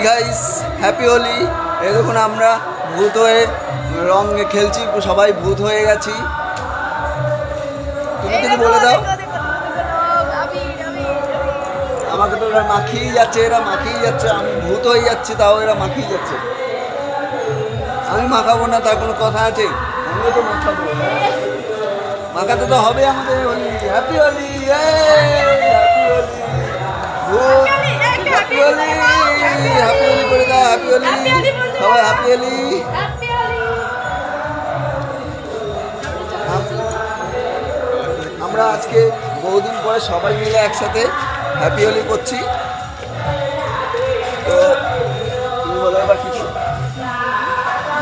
Guys, happy Holi. এই দেখুন আমরা ভূত হয়ে রং খেলছি, সবাই ভূত হয়ে গেছি। তুমি কিছু বলে দাও। আমাকে তো এরা মাখিয়ে যাচ্ছে, আমি ভূত হয়ে যাচ্ছি, তাও এরা মাখিয়ে যাচ্ছে। আমি মাখাবো না, তার কোনো কথা আছে? আমিও তো মাখাবো, মাখাতে তো হবে আমাদের। হোলি, হ্যাপি হোলি, হ্যাপি হোলি, ভূত হ্যাপি হোলি, হ্যাপি হোলি করে দাও, হ্যাপি হোলি, সবাই হ্যাপি হোলি। আমরা আজকে বহুদিন পরে সবাই মিলে একসাথে হ্যাপি হোলি করছি। তো তুমি বলো এবার কিছু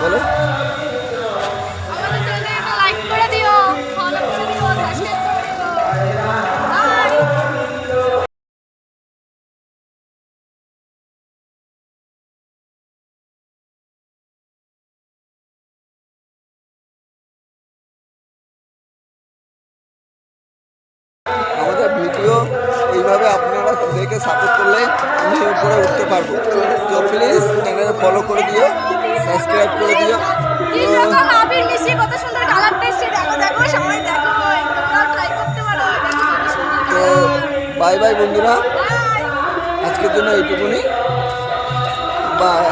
বলো। আমাদের ভিডিও এইভাবে আপনারা দেখে সাপোর্ট করলে আমি উপরে উঠতে পারবো। তো প্লিজ চ্যানেলে ফলো করে দিও, সাবস্ক্রাইব করে দিও। তো বাই বাই বন্ধুরা, আজকের জন্য এইটুকুনি। বাই।